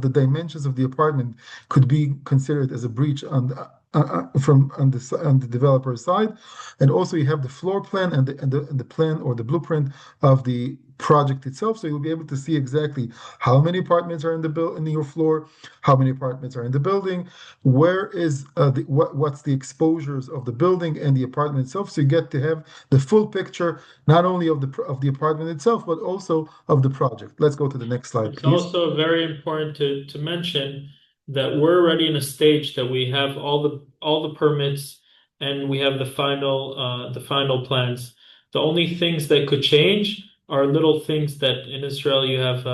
the dimensions of the apartment could be considered as a breach on the developer's side, and also you have the floor plan and the plan or the blueprint of the project itself. So you'll be able to see exactly how many apartments are in your floor, how many apartments are in the building, where is what's the exposures of the building and the apartment itself. So you get to have the full picture, not only of the apartment itself, but also of the project. Let's go to the next slide, It's please. also very important to mention that we're already in a stage that we have all the permits and we have the final plans. The only things that could change are little things that in Israel you have,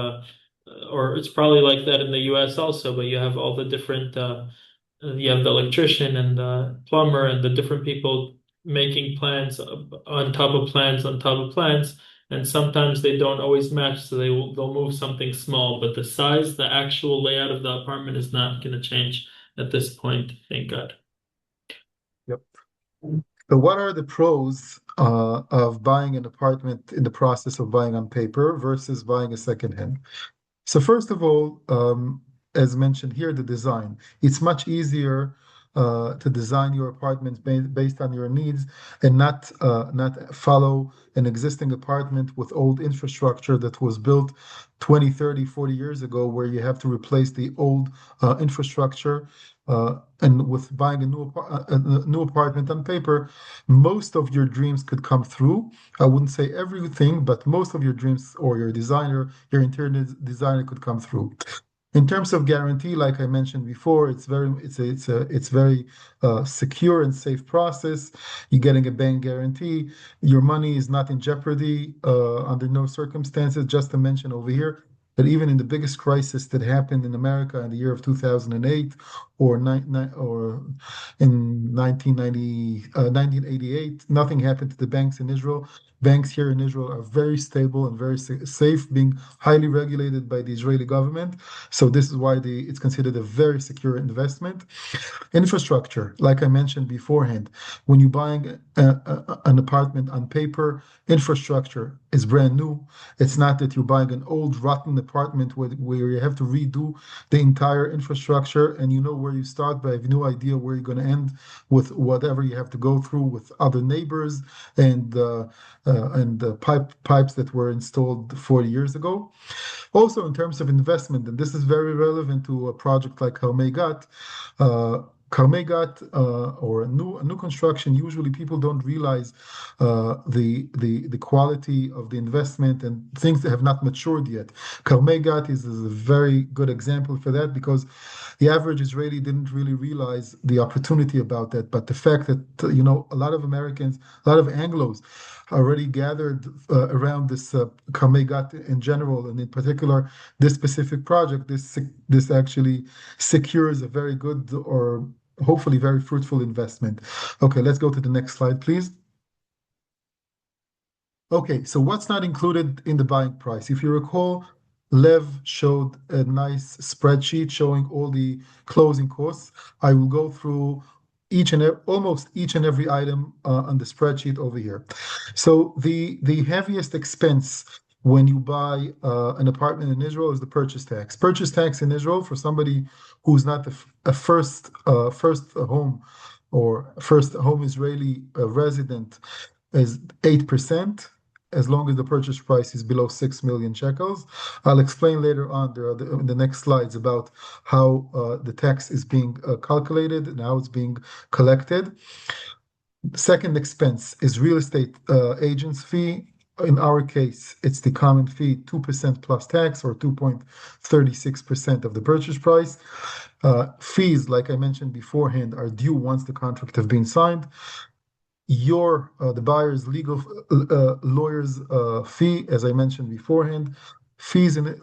or it's probably like that in the US also, but you have all the different, you have the electrician and the plumber and the different people making plans on top of plans on top of plans. And sometimes they don't always match, so they'll move something small, but the size, the actual layout of the apartment is not going to change at this point, thank God. Yep. So what are the pros of buying an apartment in the process of buying on paper versus buying a secondhand? So first of all, as mentioned here, the design. It's much easier to design your apartments based on your needs and not follow an existing apartment with old infrastructure that was built 20, 30, 40 years ago, where you have to replace the old infrastructure. And with buying a new apartment on paper, most of your dreams could come through. I wouldn't say everything, but most of your dreams or your interior designer could come through. In terms of guarantee, like I mentioned before, it's very secure and safe process. You're getting a bank guarantee. Your money is not in jeopardy under no circumstances. Just to mention over here that even in the biggest crisis that happened in America in the year of 2008 or in 1988, nothing happened to the banks in Israel. Banks here in Israel are very stable and very safe, being highly regulated by the Israeli government. So this is why it's considered a very secure investment. Infrastructure, like I mentioned beforehand, when you're buying an apartment on paper, infrastructure is brand new. It's not that you're buying an old, rotten apartment where you have to redo the entire infrastructure and you know where you start, but have no idea where you're going to end with whatever you have to go through with other neighbors and pipes that were installed 40 years ago. Also, in terms of investment, and this is very relevant to a project like Carmei Gat, Carmei Gat or a new construction, usually people don't realize the quality of the investment and things that have not matured yet. Carmei Gat is a very good example for that because the average Israeli didn't really realize the opportunity about that. But the fact that, a lot of Americans, a lot of Anglos already gathered around this Carmei Gat in general, and in particular, this specific project, this actually secures a very good or hopefully very fruitful investment. Okay, let's go to the next slide, please. Okay, so what's not included in the buying price? If you recall, Lev showed a nice spreadsheet showing all the closing costs. I will go through almost each and every item on the spreadsheet over here. So the heaviest expense when you buy an apartment in Israel is the purchase tax. Purchase tax in Israel for somebody who's not a first home or first home Israeli resident is 8%, as long as the purchase price is below 6 million shekels. I'll explain later on in the next slides about how the tax is being calculated and how it's being collected. The second expense is real estate agent's fee. In our case, it's the common fee, 2% plus tax or 2.36% of the purchase price. Fees, like I mentioned beforehand, are due once the contract has been signed. The buyer's lawyer's fee, as I mentioned beforehand.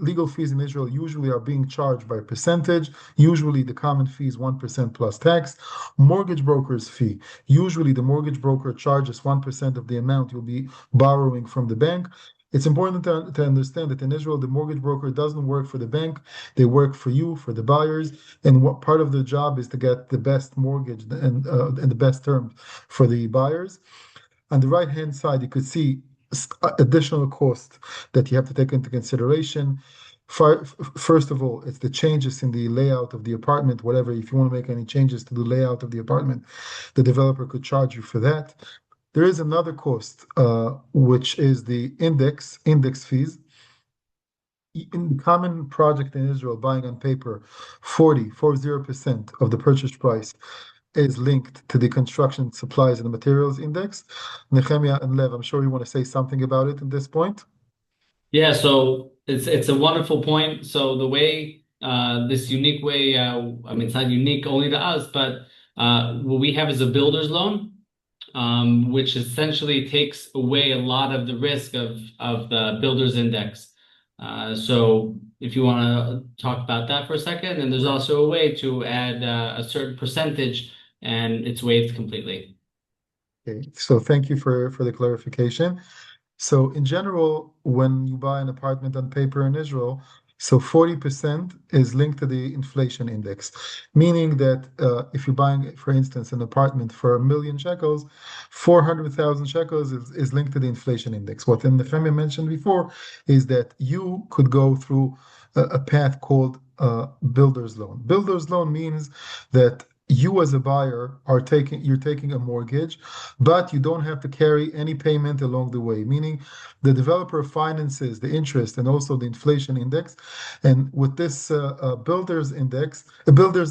Legal fees in Israel usually are being charged by percentage. Usually the common fee is 1% plus tax. Mortgage broker's fee. Usually the mortgage broker charges 1% of the amount you'll be borrowing from the bank. It's important to understand that in Israel, the mortgage broker doesn't work for the bank. They work for you, for the buyers. And what part of the job is to get the best mortgage and the best terms for the buyers. On the right-hand side, you could see additional costs that you have to take into consideration. First of all, it's the changes in the layout of the apartment, whatever. If you want to make any changes to the layout of the apartment, the developer could charge you for that. There is another cost, which is the index fees. In the common project in Israel, buying on paper, 40% of the purchase price is linked to the construction supplies and the materials index. Nehemiah and Lev, I'm sure you want to say something about it at this point. Yeah, so it's a wonderful point. So the way this unique way, I mean, it's not unique only to us, but what we have is a builder's loan, which essentially takes away a lot of the risk of the builder's index. So if you want to talk about that for a second, and there's also a way to add a certain percentage, and it's waived completely. Okay, so thank you for the clarification. So in general, when you buy an apartment on paper in Israel, so 40% is linked to the inflation index, meaning that if you're buying, for instance, an apartment for 1 million shekels, 400,000 shekels is linked to the inflation index. What Nehemiah mentioned before is that you could go through a path called builder's loan. Builder's loan means that you as a buyer you're taking a mortgage, but you don't have to carry any payment along the way, meaning the developer finances the interest and also the inflation index. And with this builder's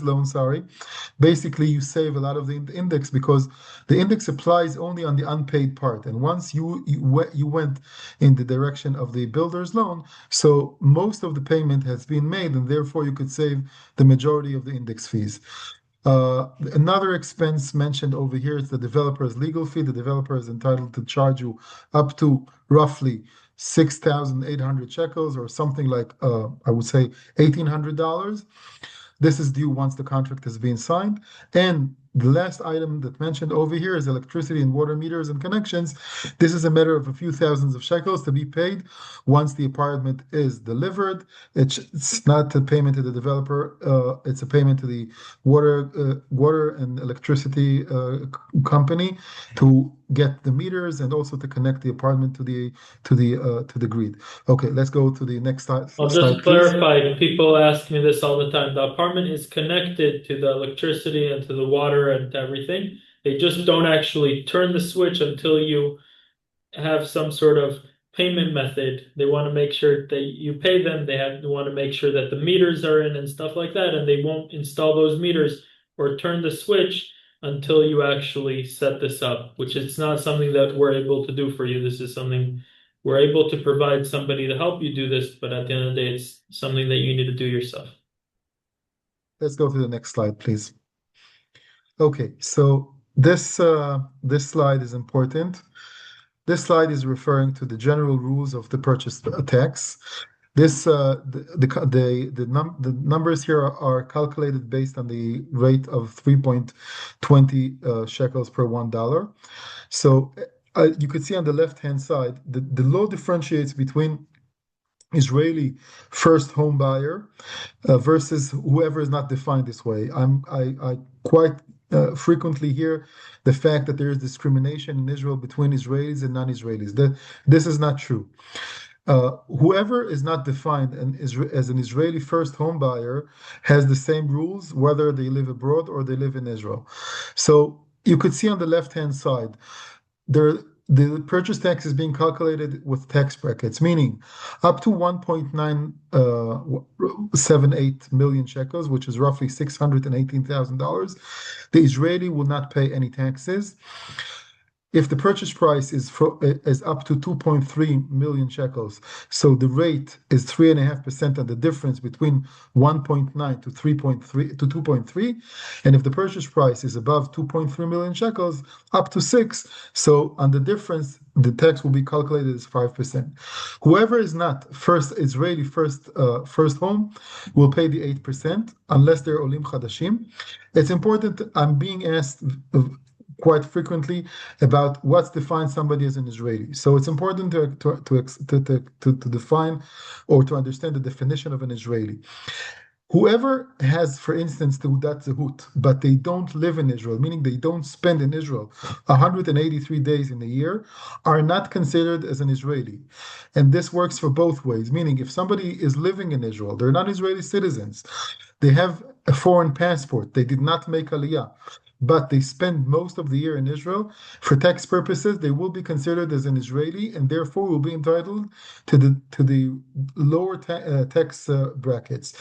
loan, sorry, basically you save a lot of the index because the index applies only on the unpaid part. And once you went in the direction of the builder's loan, so most of the payment has been made, and therefore you could save the majority of the index fees. Another expense mentioned over here is the developer's legal fee. The developer is entitled to charge you up to roughly 6,800 shekels, or something like, I would say, $1,800. This is due once the contract has been signed. And the last item that mentioned over here is electricity and water meters and connections. This is a matter of a few thousands of shekels to be paid once the apartment is delivered. It's not a payment to the developer, it's a payment to the water and electricity company to get the meters and also to connect the apartment to the grid. Okay, let's go to the next slide, I'll slide, just please. clarify, people ask me this all the time. The apartment is connected to the electricity and to the water and to everything. They just don't actually turn the switch until you have some sort of payment method. They want to make sure that you pay them. They want to make sure that the meters are in and stuff like that, and they won't install those meters or turn the switch until you actually set this up, which is not something that we're able to do for you. This is something we're able to provide somebody to help you do this, but at the end of the day, it's something that you need to do yourself. Let's go to the next slide, please. Okay, so this slide is important. This slide is referring to the general rules of the purchase tax. This the numbers here are calculated based on the rate of 3.20 shekels per $1. So you could see on the left-hand side, the law differentiates between Israeli first home buyer versus whoever is not defined this way. I quite frequently hear the fact that there is discrimination in Israel between Israelis and non-Israelis. This is not true. Whoever is not defined as an Israeli first home buyer has the same rules whether they live abroad or they live in Israel. So you could see on the left-hand side, the purchase tax is being calculated with tax brackets, meaning up to 1.978 million shekels, which is roughly $618,000. The Israeli will not pay any taxes. If the purchase price is up to 2.3 million shekels, so the rate is 3.5% on the difference between 1.9 to 3.3 to 2.3, and if the purchase price is above 2.3 million shekels, up to 6, so on the difference, the tax will be calculated as 5%. Whoever is not Israeli first home will pay the 8% unless they're Olim Chadashim. It's important. I'm being asked quite frequently about what's defined somebody as an Israeli. So it's important to define or to understand the definition of an Israeli. Whoever has, for instance, Teudat Zehut, but they don't live in Israel, meaning they don't spend in Israel 183 days in a year, are not considered as an Israeli. And this works for both ways, meaning if somebody is living in Israel, they're not Israeli citizens, they have a foreign passport, they did not make Aliyah, but they spend most of the year in Israel, for tax purposes, they will be considered as an Israeli and therefore will be entitled to the lower tax brackets.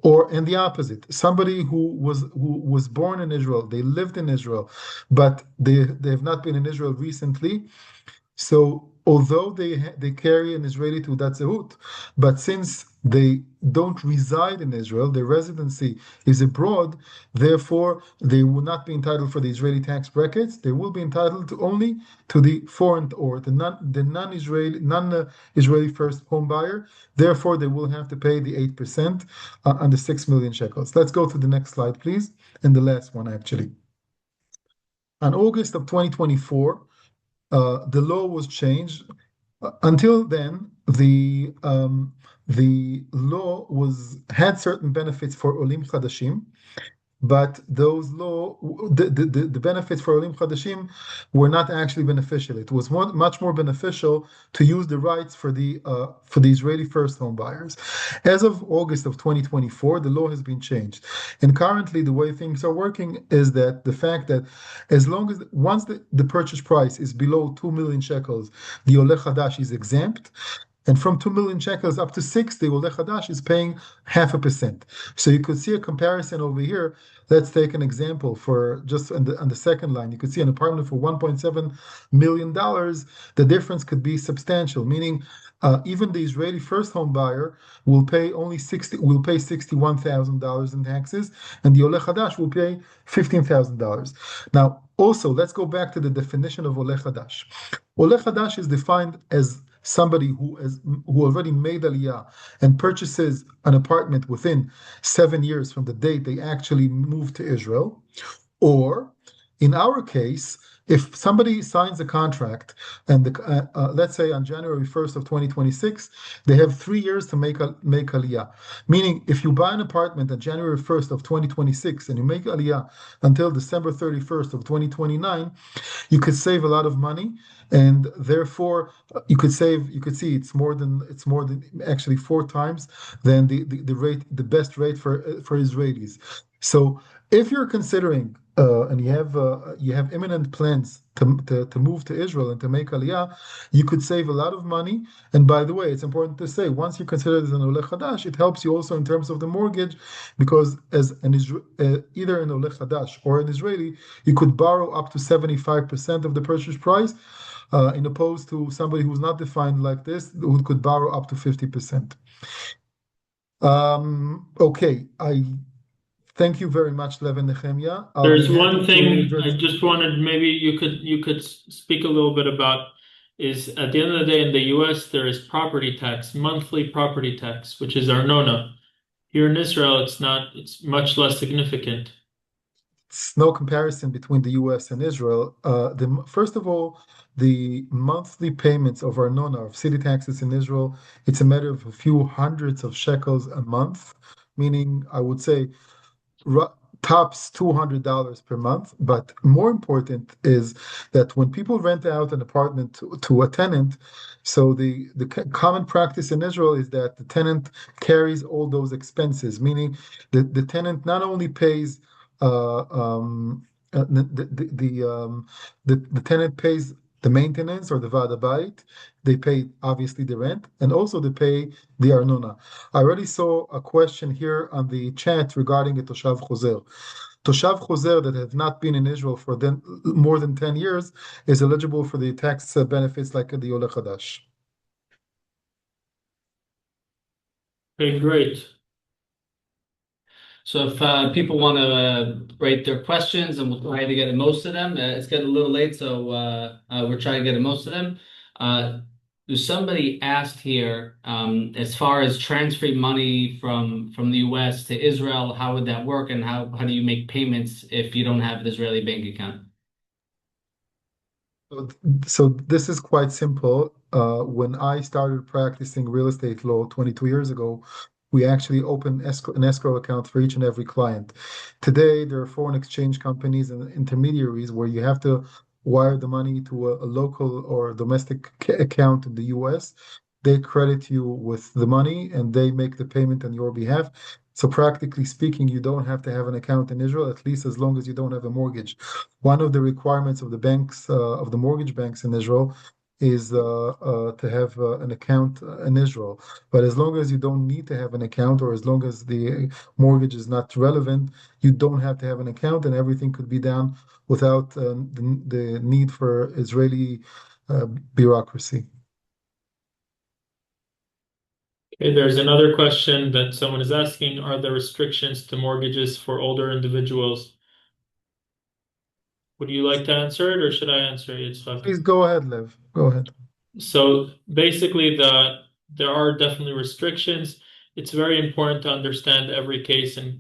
Or in the opposite, somebody who was born in Israel, they lived in Israel, but they have not been in Israel recently. So although they carry an Israeli Teudat Zehut, but since they don't reside in Israel, their residency is abroad, therefore they will not be entitled for the Israeli tax brackets. They will be entitled only to the foreign or the non-Israeli first home buyer. Therefore, they will have to pay the 8% on the 6 million shekels. Let's go to the next slide, please, and the last one actually. On August of 2024. The law was changed. Until then, the law had certain benefits for Olim Chadashim, but those the benefits for Olim Chadashim were not actually beneficial. It was much more beneficial to use the rights for the Israeli first home buyers. As of August of 2024, the law has been changed, and currently the way things are working is that the fact that as long as once the purchase price is below 2 million shekels, the Oleh Chadash is exempt. And from 2 million shekels up to 60, Oleh Chadash is paying 0.5%. So you could see a comparison over here. Let's take an example for just on the second line. You could see an apartment for $1.7 million. The difference could be substantial, meaning even the Israeli first home buyer will pay $61,000 in taxes, and the Oleh Chadash will pay $15,000. Now, also, let's go back to the definition of Oleh Chadash. Oleh Chadash is defined as somebody who already made Aliyah and purchases an apartment within 7 years from the date they actually moved to Israel, or in our case, if somebody signs a contract and let's say on January 1st of 2026, they have 3 years to make Aliyah. Meaning, if you buy an apartment on January 1st of 2026 and you make Aliyah until December 31st of 2029, you could save a lot of money, and therefore you could see it's more than actually 4 times than the rate, the best rate for Israelis. So if you're considering and you have imminent plans to move to Israel and to make Aliyah, you could save a lot of money. And by the way, it's important to say, once you consider it as an Oleh Chadash, it helps you also in terms of the mortgage, because as either an Oleh Chadash or an Israeli, you could borrow up to 75% of the purchase price, in opposed to somebody who's not defined like this, who could borrow up to 50%. Okay, I thank you very much, Lev and Nehemia. I'll be There's happy one to thing I address. just wanted, maybe you could speak a little bit about, is at the end of the day in the US there is property tax, monthly property tax, which is arnona. Here in Israel it's not, it's much less significant. It's no comparison between the US and Israel. First of all, the monthly payments of Arnona, of city taxes in Israel, it's a matter of a few hundreds of shekels a month, meaning I would say tops $200 per month. But more important is that when people rent out an apartment to a tenant, so the common practice in Israel is that the tenant carries all those expenses, meaning the tenant not only pays uh, um, the tenant pays the maintenance or the vada bait. They pay obviously the rent, and also they pay the arnona. I already saw a question here on the chat regarding a Toshav Chozer. Toshav Chozer that have not been in Israel for more than 10 years is eligible for the tax benefits like the Oleh Chadash. Okay, great. So if people want to write their questions, and we'll try to get to most of them. It's getting a little late, so we're trying to get to most of them. Somebody asked here, as far as transferring money from the U.S. to Israel, how would that work, and how do you make payments if you don't have an Israeli bank account? So this is quite simple. When I started practicing real estate law 22 years ago, we actually opened an escrow account for each and every client. Today, there are foreign exchange companies and intermediaries where you have to wire the money to a local or domestic account in the US. They credit you with the money and they make the payment on your behalf. So practically speaking, you don't have to have an account in Israel, at least as long as you don't have a mortgage. One of the requirements of the banks, of the mortgage banks in Israel, is to have an account in Israel. But as long as you don't need to have an account, or as long as the mortgage is not relevant, you don't have to have an account, and everything could be done without the need for Israeli bureaucracy. Okay, there's another question that someone is asking: are there restrictions to mortgages for older individuals? Would you like to answer it, or should I answer it, Yitzhak? Please go ahead, Lev. Go ahead. So basically, there are definitely restrictions. It's very important to understand every case and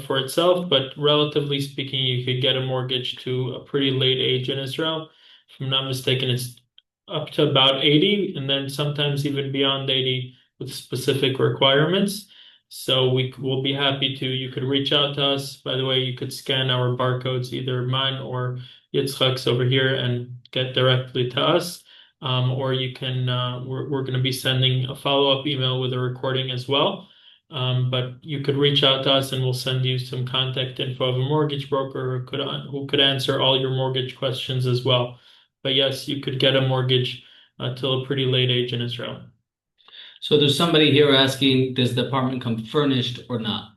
for itself, but relatively speaking, you could get a mortgage to a pretty late age in Israel. If I'm not mistaken, it's up to about 80, and then sometimes even beyond 80 with specific requirements. So we will be happy to. You could reach out to us. By the way, you could scan our barcodes, either mine or Yitzchak's over here, and get directly to us. Or you can. We're going to be sending a follow-up email with a recording as well. But you could reach out to us, and we'll send you some contact info of a mortgage broker who could answer all your mortgage questions as well. But yes, you could get a mortgage till a pretty late age in Israel. So there's somebody here asking, does the apartment come furnished or not?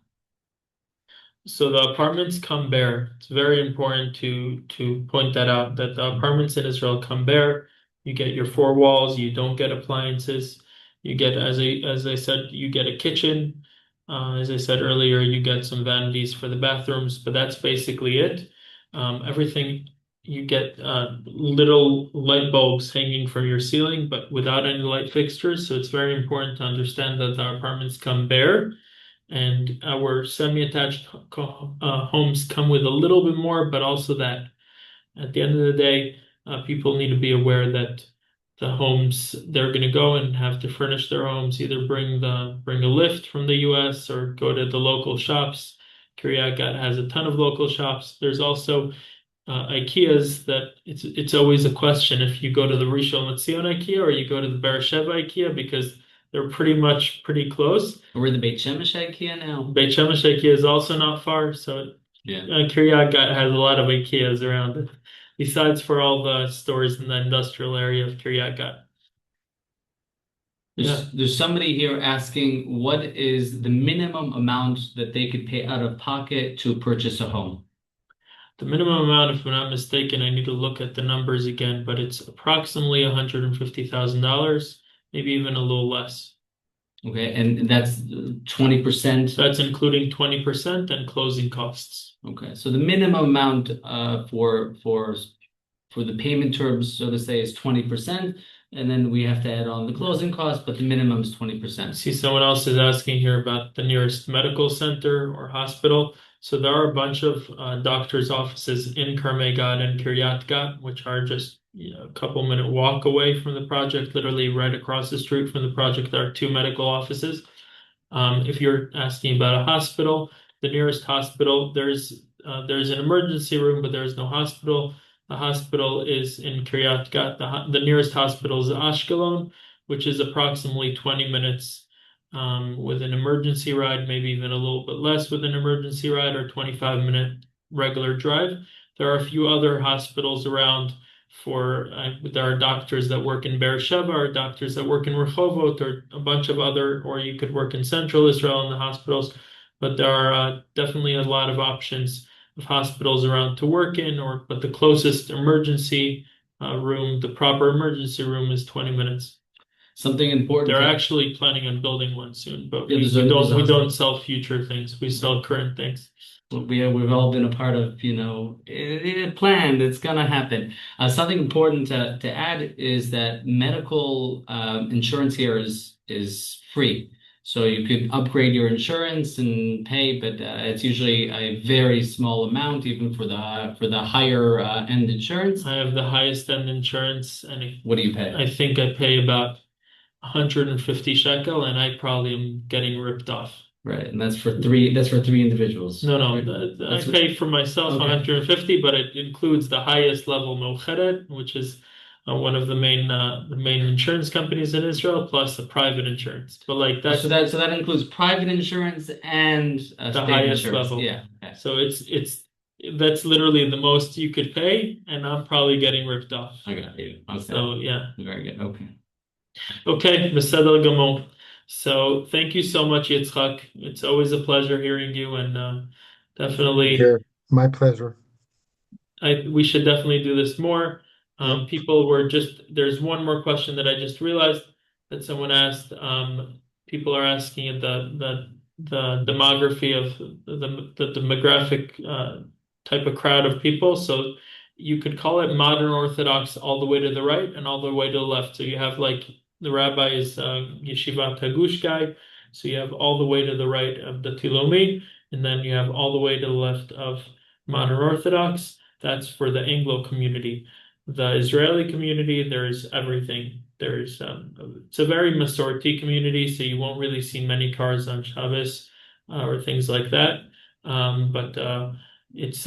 So the apartments come bare. It's very important to point that out, that the apartments in Israel come bare. You get your four walls, you don't get appliances. You get, as I said, you get a kitchen. As I said earlier, you get some vanities for the bathrooms, but that's basically it. Everything you get little light bulbs hanging from your ceiling, but without any light fixtures. So it's very important to understand that the apartments come bare. And our semi-attached homes come with a little bit more, but also that at the end of the day, people need to be aware that the homes they're going to go and have to furnish their homes, either bring a lift from the U.S. or go to the local shops. Kiryat Gat has a ton of local shops. There's also IKEAs that it's always a question if you go to the Rishon LeZion IKEA or you go to the Beersheba IKEA, because they're pretty close. We're the Beit Shemesh IKEA now. Beit Shemesh IKEA is also not far, so Yeah. Kiryat Gat has a lot of IKEAs around it, besides for all the stores in the industrial area of Kiryat Gat. There's somebody here asking, what is the minimum amount that they could pay out of pocket to purchase a home? The minimum amount, if I'm not mistaken, I need to look at the numbers again, but it's approximately $150,000, maybe even a little less. Okay, and that's 20%. That's including 20% and closing costs. Okay, so the minimum amount for the payment terms, so to say, is 20%, and then we have to add on the closing costs, but the minimum is 20%. I see someone else is asking here about the nearest medical center or hospital. So there are a bunch of doctors' offices in Carmei Gat and Kiryat Gat, which are just a couple minute walk away from the project, literally right across the street from the project. There are two medical offices. If you're asking about a hospital, the nearest hospital, there's an emergency room, but there's no hospital. The hospital is in Kiryat Gat. The nearest hospital is Ashkelon, which is approximately 20 minutes with an emergency ride, maybe even a little bit less with an emergency ride, or 25-minute regular drive. There are a few other hospitals around there are doctors that work in Beersheba, or doctors that work in Rehovot, or a bunch of other, or you could work in Central Israel in the hospitals. But there are definitely a lot of options of hospitals around to work in, but the closest emergency room, the proper emergency room, is 20 minutes. Something important. They're actually planning on building one soon, but Yeah, we don't sell future things. We sell current things. We've all been a part of, it planned, it's gonna happen. Something important to add is that medical insurance here is free. So you could upgrade your insurance and pay, but it's usually a very small amount, even for the higher end insurance. I have the highest end insurance, and what do you pay? I think I pay about 150 shekel, and I probably am getting ripped off. Right, and that's for three individuals. No, I pay for myself 150, but it includes the highest level Mocheret, which is one of the main insurance companies in Israel, plus the private insurance. But like that, so that includes private insurance and the highest insurance. level. Yeah. Okay. So that's literally the most you could pay, and I'm probably getting ripped off. I got you. Okay. So yeah. Very good. Okay. Okay, Beseder Gimel. So thank you so much, Yitzchak. It's always a pleasure hearing you, and definitely. Here, my pleasure. We should definitely do this more. There's one more question that I just realized that someone asked. People are asking the demography of the demographic type of crowd of people. So you could call it modern Orthodox all the way to the right and all the way to the left. So you have like the rabbi is Yeshivat Hagush guy. So you have all the way to the right of the Tilomi, and then you have all the way to the left of modern Orthodox. That's for the Anglo community. The Israeli community, there's everything. There's it's a very Masorti community, so you won't really see many cars on Shabbos or things like that. But it's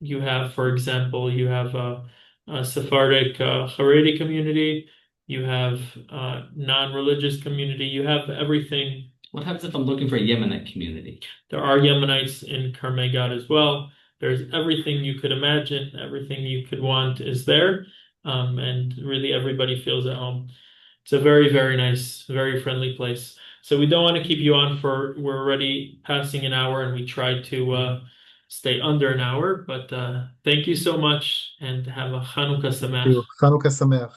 you have, for example, you have a Sephardic Haredi community, you have non-religious community, you have everything. What happens if I'm looking for a Yemenite community? There are Yemenites in Carmei Gat as well. There's everything you could imagine, everything you could want is there, and really everybody feels at home. It's a very, very nice, very friendly place. So we don't want to keep you on we're already passing an hour and we tried to stay under an hour, but thank you so much and have a Hanukkah Sameach. Hanukkah Sameach.